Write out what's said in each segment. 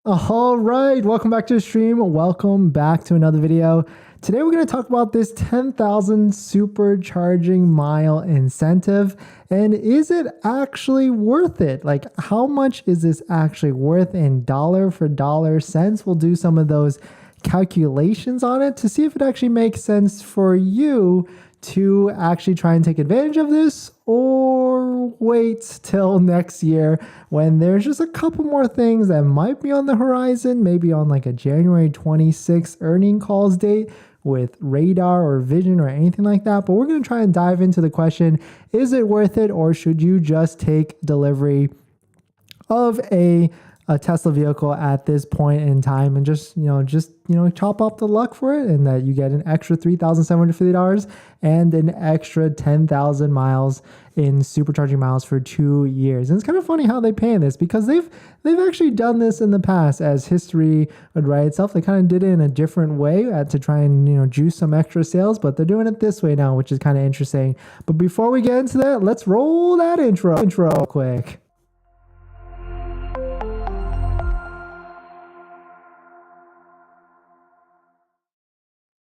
All right, welcome back to the stream. Welcome back to another video. Today we're going to talk about this 10,000 supercharging mile incentive, and is it actually worth it? Like, how much is this actually worth in dollar for dollar cents? We'll do some of those calculations on it to see if it actually makes sense for you to actually try and take advantage of this, or wait till next year when there's just a couple more things that might be on the horizon, maybe on like a January 26th earning calls date with radar or vision or anything like that. But we're going to try and dive into the question, is it worth it, or should you just take delivery of a Tesla vehicle at this point in time and just chop off the luck for it, and that you get an extra $3,750 and an extra 10,000 miles in supercharging miles for 2 years. And it's kind of funny how they pay this, because they've actually done this in the past, as history would write itself. They kind of did it in a different way to try and juice some extra sales, but they're doing it this way now, which is kind of interesting. But before we get into that, let's roll that intro quick.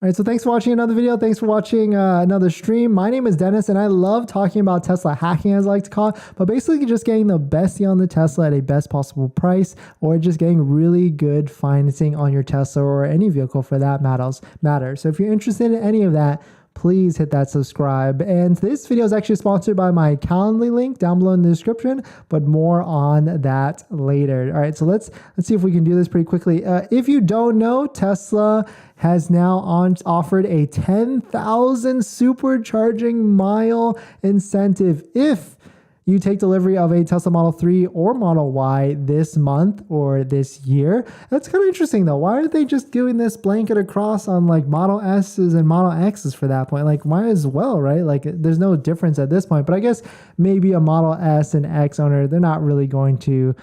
All right, so thanks for watching another video. Thanks for watching another stream. My name is Dennis, and I love talking about Tesla hacking, as I like to call it, but basically just getting the best deal on the Tesla at a best possible price, or just getting really good financing on your Tesla or any vehicle for that matter. So if you're interested in any of that, please hit that subscribe. And this video is actually sponsored by my Calendly link down below in the description, but more on that later. All right, so let's see if we can do this pretty quickly. If you don't know, Tesla has now offered a 10,000 supercharging mile incentive if you take delivery of a Tesla Model 3 or Model Y this month or this year. That's kind of interesting though. Why aren't they just doing this blanket across on like Model S's and Model X's for that point? Like, might as well, right? Like, there's no difference at this point. But I guess maybe a Model S and X owner, they're not really going to,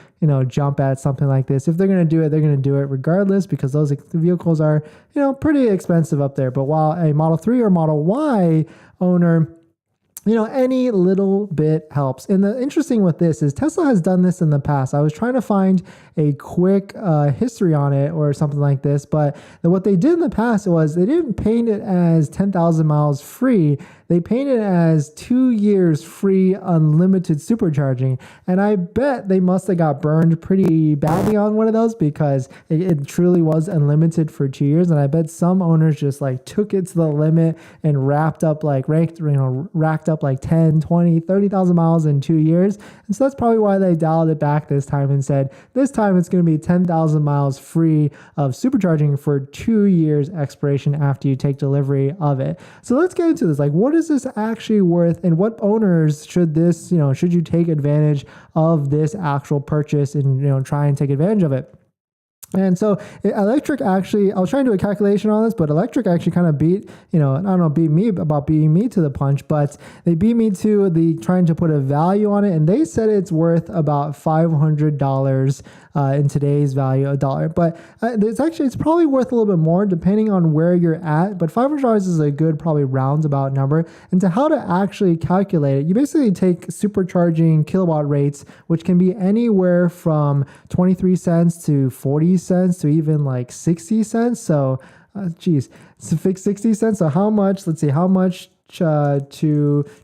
jump at something like this. If they're going to do it, they're going to do it regardless, because those vehicles are, pretty expensive up there. But while a Model 3 or Model Y owner, any little bit helps. And the interesting with this is Tesla has done this in the past. I was trying to find a quick history on it or something like this, but what they did in the past was they didn't paint it as 10,000 miles free. They painted it as 2 years free unlimited supercharging. And I bet they must have got burned pretty badly on one of those, because it truly was unlimited for 2 years. And I bet some owners just like took it to the limit and racked up like 10, 20, 30,000 miles in 2 years. And so that's probably why they dialed it back this time and said, this time it's going to be 10,000 miles free of supercharging for 2 years expiration after you take delivery of it. So let's get into this. Like, what is this actually worth, and what owners should this, should you take advantage of this actual purchase and, try and take advantage of it? And so electric actually, I was trying to do a calculation on this, but electric actually kind of beat me to the punch, but they beat me to the trying to put a value on it. And they said it's worth about $500 in today's value, a dollar. But it's probably worth a little bit more depending on where you're at. But $500 is a good, probably roundabout number. And to how to actually calculate it, you basically take supercharging kilowatt rates, which can be anywhere from 23 cents to 40 cents to even like 60 cents. So, to fix 60 cents. So how much to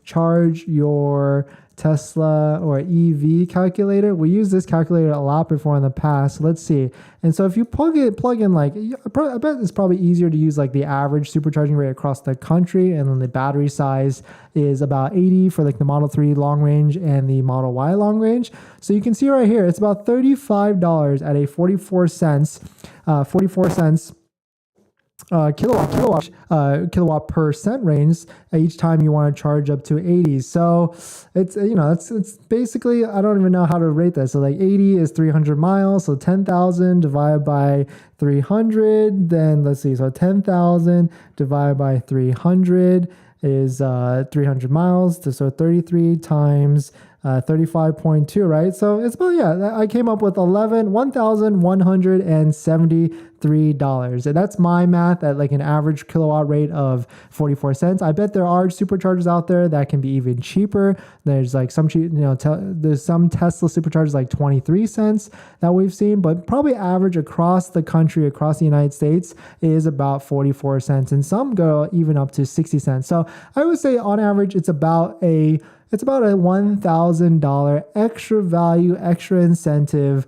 charge your Tesla or EV calculator? We use this calculator a lot before in the past. So let's see. And so if you plug in like, I bet it's probably easier to use like the average supercharging rate across the country. And then the battery size is about 80 for like the Model 3 long range and the Model Y long range. So you can see right here, it's about $35 at a 44 cents kilowatt per cent range each time you want to charge up to 80. So it's basically, I don't even know how to rate that. So like 80 is 300 miles. So 10,000 divided by 300. Then let's see. So 10,000 divided by 300 is 300 miles. So 33 times 35.2, right? So it's about, I came up with $1,173 $3. And that's my math at like an average kilowatt rate of 44 cents. I bet there are superchargers out there that can be even cheaper. There's like some cheap, there's some Tesla superchargers like 23 cents that we've seen, but probably average across the country, across the United States is about 44 cents, and some go even up to 60 cents. So I would say on average, it's about a $1,000 extra value, extra incentive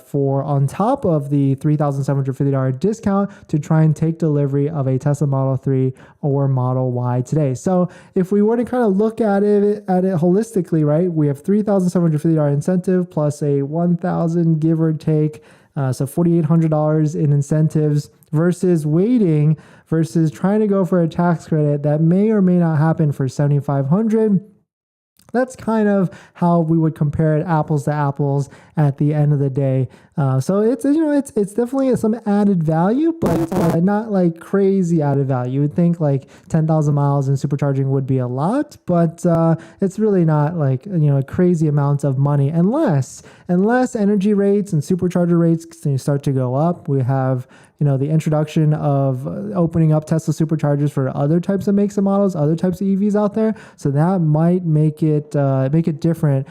for on top of the $3,750 discount to try and take delivery of a Tesla Model 3 or Model Y today. So if we were to kind of look at it holistically, right, we have $3,750 incentive plus a $1,000 give or take, so $4,800 in incentives versus waiting versus trying to go for a tax credit that may or may not happen for $7,500. That's kind of how we would compare it apples to apples at the end of the day. So it's definitely some added value, but not like crazy added value. You would think like 10,000 miles in supercharging would be a lot, but it's really not like a crazy amounts of money unless energy rates and supercharger rates start to go up. We have the introduction of opening up Tesla superchargers for other types of makes and models, other types of EVs out there. So that might make it different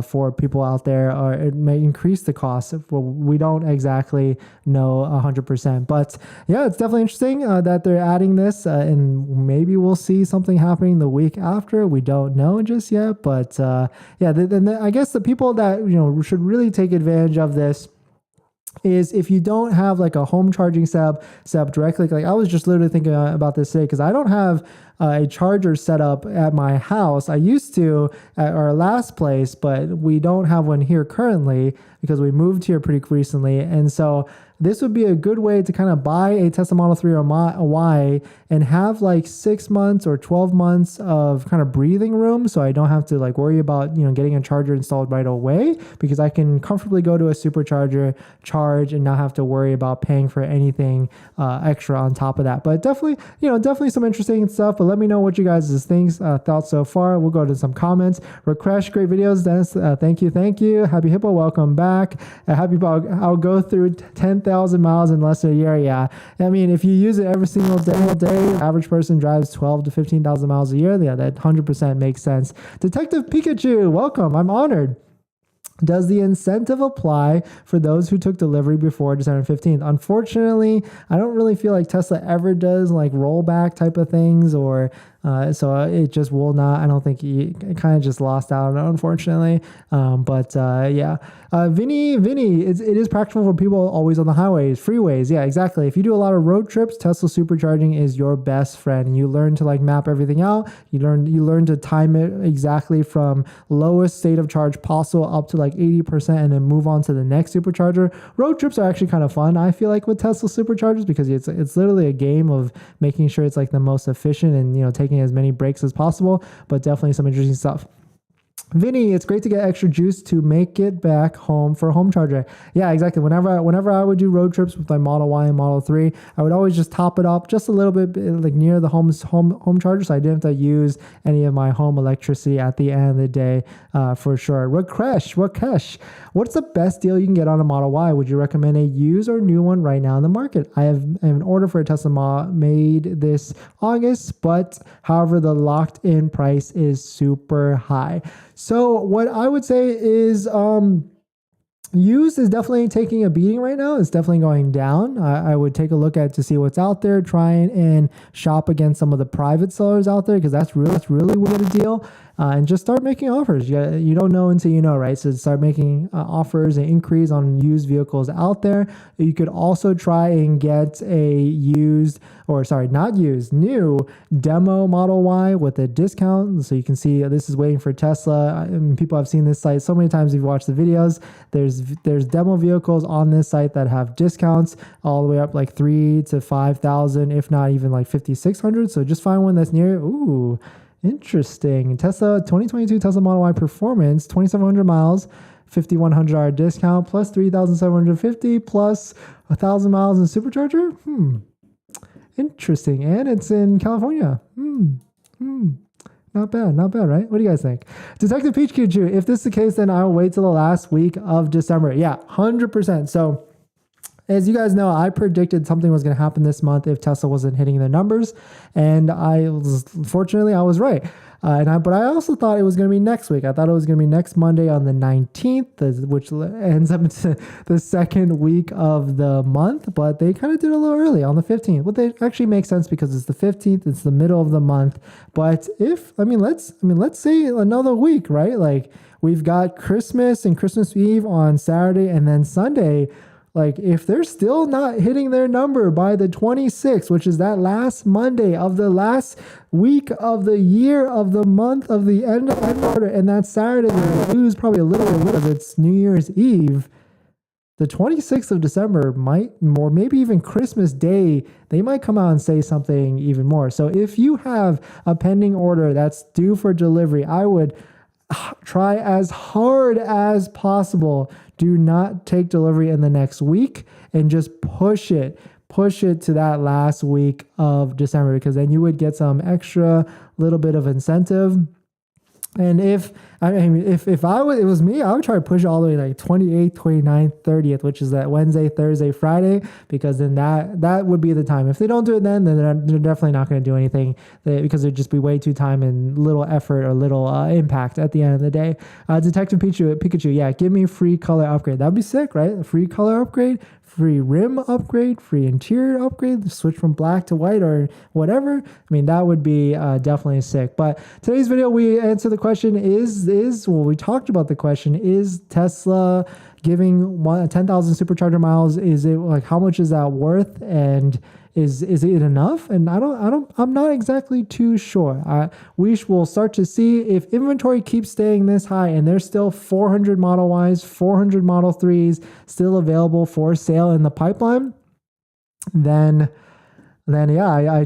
for people out there, or it may increase the cost. Well, we don't exactly know 100%, but yeah, it's definitely interesting that they're adding this, and maybe we'll see something happening the week after. We don't know just yet, but I guess the people that should really take advantage of this is if you don't have like a home charging setup directly. Like I was just literally thinking about this today because I don't have a charger set up at my house. I used to at our last place, but we don't have one here currently because we moved here pretty recently. And so this would be a good way to kind of buy a Tesla Model 3 or a Y and have like 6 months or 12 months of kind of breathing room. So I don't have to like worry about, getting a charger installed right away, because I can comfortably go to a supercharger, charge, and not have to worry about paying for anything extra on top of that. But definitely some interesting stuff. But let me know what you guys' thoughts so far. We'll go to some comments. Rakesh, great videos. Dennis, thank you. Happy Hippo, welcome back. Happy Hippo, I'll go through 10,000 miles in less than a year. Yeah. I mean, if you use it every single day, average person drives 12 to 15,000 miles a year. Yeah, that 100% makes sense. Detective Pikachu, welcome. I'm honored. Does the incentive apply for those who took delivery before December 15th? Unfortunately, I don't really feel like Tesla ever does like rollback type of things, or so it just will not. I don't think it kind of just lost out, unfortunately. Vinny, it is practical for people always on the highways, freeways. Yeah, exactly. If you do a lot of road trips, Tesla supercharging is your best friend. You learn to like map everything out. You learn to time it exactly from lowest state of charge possible up to like 80%, and then move on to the next supercharger. Road trips are actually kind of fun, I feel like, with Tesla superchargers, because it's literally a game of making sure it's like the most efficient and taking as many breaks as possible. But definitely some interesting stuff. Vinny, it's great to get extra juice to make it back home for a home charger. Yeah, exactly. Whenever I would do road trips with my Model Y and Model 3, I would always just top it up just a little bit, like near the home charger, so I didn't have to use any of my home electricity at the end of the day, for sure. Rakesh, what's the best deal you can get on a Model Y? Would you recommend a used or new one right now in the market? I have an order for a Tesla made this August, but however, the locked-in price is super high. So what I would say is used is definitely taking a beating right now. It's definitely going down. I would take a look at to see what's out there, try and shop against some of the private sellers out there, because that's really what a deal. And just start making offers. You don't know until you know, right? So start making offers and inquiries on used vehicles out there. You could also try and get a new demo Model Y with a discount. So you can see this is waiting for Tesla. I mean, people have seen this site so many times if you watch the videos. There's demo vehicles on this site that have discounts all the way up like 3,000 to 5,000, if not even like 5,600. So just find one that's near. Ooh, interesting. Tesla 2022 Tesla Model Y Performance, 2,700 miles, $5,100 discount plus 3,750 plus 1,000 miles in supercharger. Interesting. And it's in California. Not bad, right? What do you guys think? Detective Peach Cuckoo, if this is the case, then I'll wait till the last week of December. Yeah, 100%. So As you guys know, I predicted something was going to happen this month if Tesla wasn't hitting their numbers, and fortunately I was right. But I also thought it was going to be next week. I thought it was going to be next Monday on the 19th, which ends up into the second week of the month. But they kind of did it a little early on the 15th. But they actually make sense because it's the 15th. It's the middle of the month. But let's say another week, right? Like we've got Christmas and Christmas Eve on Saturday, and then Sunday. Like if they're still not hitting their number by the 26th, which is that last Monday of the last week of the year of the month of the end of the quarter, and that Saturday they lose probably a little bit because it's New Year's Eve, the 26th of December might, or maybe even Christmas Day, they might come out and say something even more. So if you have a pending order that's due for delivery, I would try as hard as possible. Do not take delivery in the next week and just push it to that last week of December, because then you would get some extra little bit of incentive. And if it was me, I would try to push it all the way like 28th, 29th, 30th, which is that Wednesday, Thursday, Friday, because then that would be the time. If they don't do it then they're definitely not going to do anything, because it'd just be way too time and little effort or little impact at the end of the day. Detective Pikachu, yeah, give me free color upgrade. That'd be sick, right? A free color upgrade, free rim upgrade, free interior upgrade, switch from black to white or whatever. I mean, that would be definitely sick. But today's video, we answer the question we talked about the question, is Tesla giving 10,000 supercharger miles? Is it like, how much is that worth? And is it enough? And I'm not exactly too sure. We will start to see if inventory keeps staying this high and there's still 400 Model Ys, 400 Model 3s still available for sale in the pipeline, then yeah,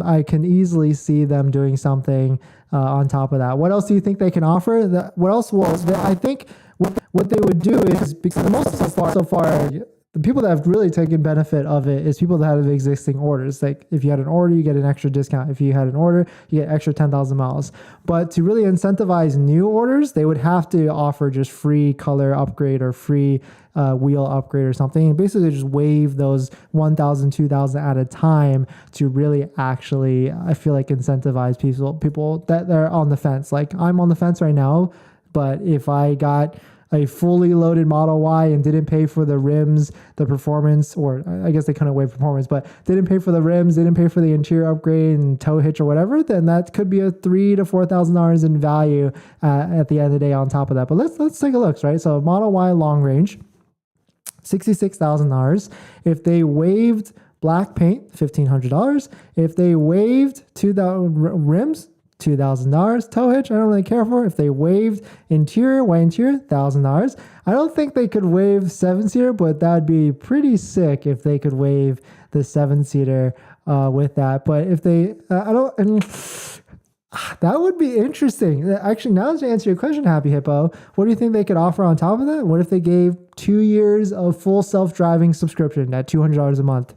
I can easily see them doing something on top of that. What else do you think they can offer? I think what they would do is, because most so far the people that have really taken benefit of it is people that have existing orders. Like if you had an order, you get an extra discount. If you had an order, you get extra 10,000 miles. But to really incentivize new orders, they would have to offer just free color upgrade or free wheel upgrade or something. And basically just waive those 1,000, 2,000 at a time to really actually, I feel like, incentivize people that are on the fence. Like I'm on the fence right now, but if I got a fully loaded Model Y and didn't pay for the rims, the performance, or I guess they couldn't waive performance, but didn't pay for the rims, didn't pay for the interior upgrade and tow hitch or whatever, then that could be a $3,000 to $4,000 in value at the end of the day on top of that. But let's take a look, right? So Model Y long range, $66,000. If they waived black paint, $1,500. If they waived 2,000 rims, $2,000. Tow hitch, I don't really care for. If they waived interior, white interior, $1,000. I don't think they could waive 7-seater, but that'd be pretty sick if they could waive the 7-seater with that. But if they, that would be interesting. Actually, now to answer your question, Happy Hippo, what do you think they could offer on top of that? What if they gave 2 years of full self-driving subscription at $200 a month?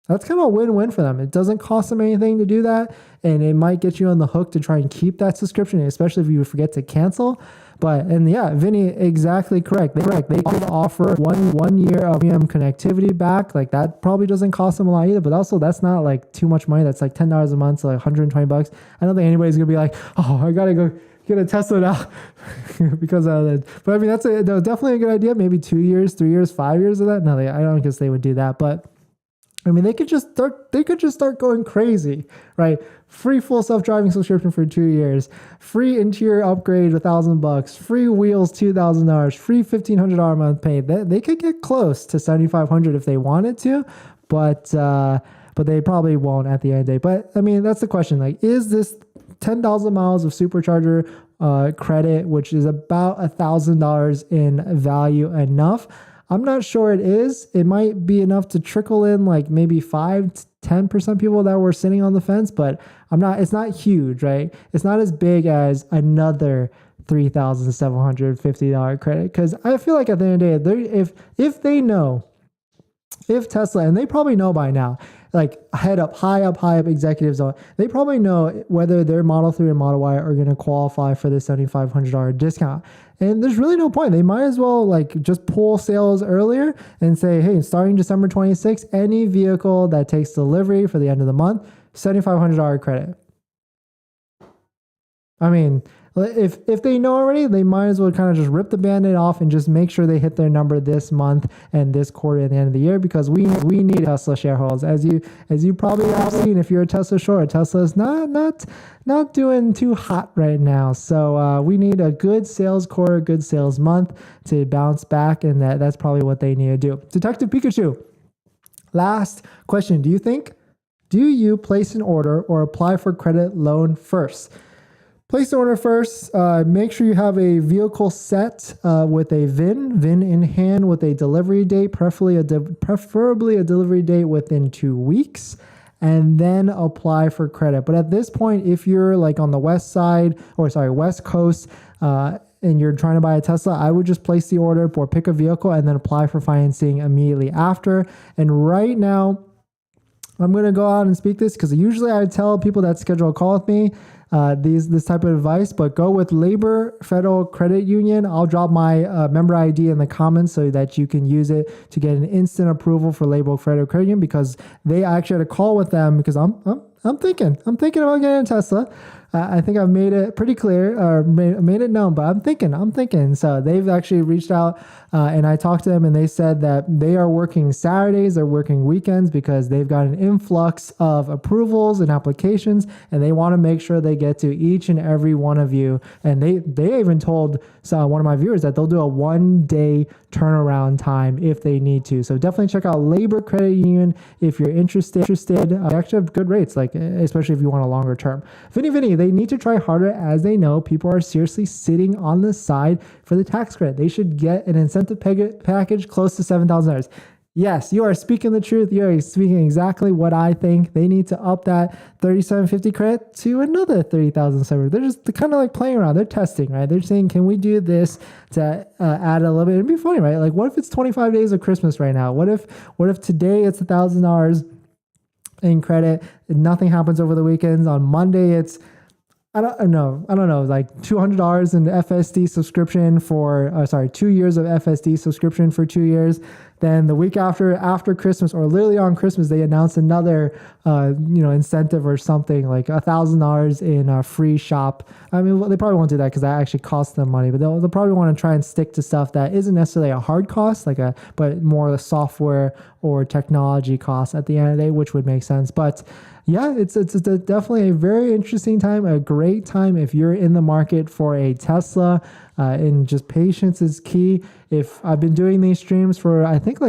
That's kind of a win-win for them. It doesn't cost them anything to do that, and it might get you on the hook to try and keep that subscription, especially if you forget to cancel. And yeah, Vinny, exactly correct. They could offer one year of premium connectivity back. Like that probably doesn't cost them a lot either, but also that's not like too much money. That's like $10 a month, so like $120. I don't think anybody's gonna be like, oh, I gotta go get a Tesla now because of that. But I mean, that's definitely a good idea. Maybe 2 years, 3 years, 5 years of that. No, I don't guess they would do that, but I mean, they could just start going crazy, right? Free full self-driving subscription for 2 years, free interior upgrade, $1,000, free wheels, $2,000, free $1,500 a month paid. They could get close to $7,500 if they wanted to, but they probably won't at the end of the day. But I mean, that's the question. Like, is this 10,000 miles of supercharger credit, which is about $1,000 in value, enough? I'm not sure it is. It might be enough to trickle in like maybe 5 to 10% people that were sitting on the fence, but it's not huge, right? It's not as big as another $3,750 credit. Because I feel like at the end of the day, if Tesla, and they probably know by now, like high up executives, they probably know whether their Model 3 and Model Y are going to qualify for the $7,500 discount. And there's really no point. They might as well like just pull sales earlier and say, hey, starting December 26th, any vehicle that takes delivery for the end of the month, $7,500 credit. I mean, if they know already, they might as well kind of just rip the Band-Aid off and just make sure they hit their number this month and this quarter at the end of the year, because we need Tesla shareholders. As you probably have seen, if you're a Tesla short, Tesla's not doing too hot right now. So we need a good sales quarter, good sales month to bounce back, and that's probably what they need to do. Detective Pikachu, last question. Do you place an order or apply for credit loan first? Place the order first. Make sure you have a vehicle set with a VIN in hand with a delivery date, preferably a delivery date within 2 weeks, and then apply for credit. But at this point, if you're like on the West Coast, and you're trying to buy a Tesla, I would just place the order or pick a vehicle and then apply for financing immediately after. And right now, I'm going to go out and speak this because usually I tell people that schedule a call with me this type of advice, but go with Labor Federal Credit Union. I'll drop my member ID in the comments so that you can use it to get an instant approval for Labor Federal Credit Union, because they actually had a call with them because I'm thinking about getting a Tesla. I think I've made it pretty clear, or made it known, but I'm thinking. So they've actually reached out and I talked to them, and they said that they are working Saturdays, they're working weekends because they've got an influx of approvals and applications, and they want to make sure they get to each and every one of you. And they even told one of my viewers that they'll do a 1-day turnaround time if they need to. So definitely check out Labor Credit Union if you're interested. They actually have good rates, like especially if you want a longer term. Vinny, they need to try harder, as they know people are seriously sitting on the side for the tax credit. They should get an incentive package close to $7,000. Yes, you are speaking the truth. You are speaking exactly what I think. They need to up that $3,750 credit to another $30,700. They're just kind of like playing around. They're testing, right? They're saying, can we do this to add a little bit? It'd be funny, right? Like, what if it's 25 days of Christmas right now? What if today it's $1,000 in credit and nothing happens over the weekends? On Monday, it's I don't know, like $200 in FSD subscription for, 2 years of FSD subscription for 2 years. Then the week after Christmas, or literally on Christmas, they announced another, incentive or something like $1,000 in a free shop. I mean, they probably won't do that because that actually costs them money, but they'll probably want to try and stick to stuff that isn't necessarily a hard cost, but more the software or technology costs at the end of the day, which would make sense. But yeah, it's definitely a very interesting time, a great time if you're in the market for a Tesla, and just patience is key. If I've been doing these streams for, I think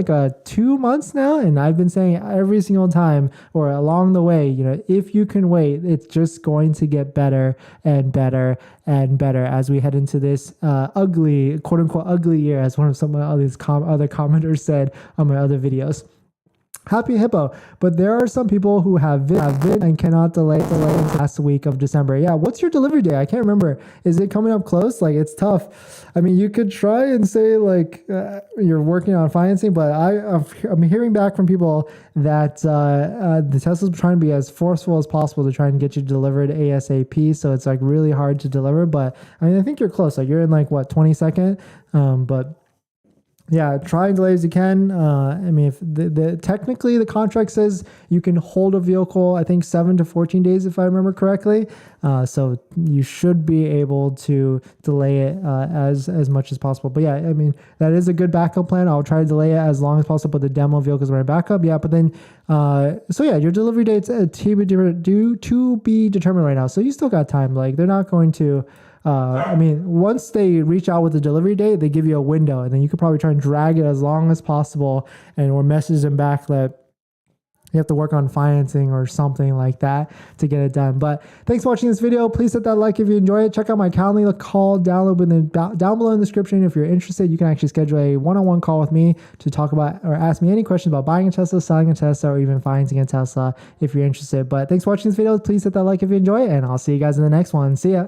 2 months now, and I've been saying every single time or along the way, if you can wait, it's just going to get better and better and better as we head into this ugly, quote unquote, ugly year, as one of some of these other commenters said on my other videos. Happy Hippo, but there are some people who have VIN and cannot delay until last week of December. Yeah, what's your delivery day? I can't remember. Is it coming up close? It's tough. I mean, you could try and say you're working on financing, but I'm hearing back from people that the Tesla's trying to be as forceful as possible to try and get you delivered ASAP. So it's really hard to deliver. But I mean, I think you're close. You're in 22nd, but. Yeah, try and delay as you can. I mean, if technically the contract says you can hold a vehicle, I think 7 to 14 days, if I remember correctly. So you should be able to delay it as much as possible. But yeah, I mean, that is a good backup plan. I'll try to delay it as long as possible, but the demo vehicles are my backup. Yeah, but then, your delivery date's to be determined right now. So you still got time. They're not going to. Once they reach out with the delivery date, they give you a window, and then you could probably try and drag it as long as possible or message them back that you have to work on financing or something like that to get it done. But thanks for watching this video. Please hit that like if you enjoy it. Check out my Calendly call down below in the description. If you're interested, you can actually schedule a one-on-one call with me to talk about or ask me any questions about buying a Tesla, selling a Tesla, or even financing a Tesla if you're interested. But thanks for watching this video. Please hit that like if you enjoy it, and I'll see you guys in the next one. See ya.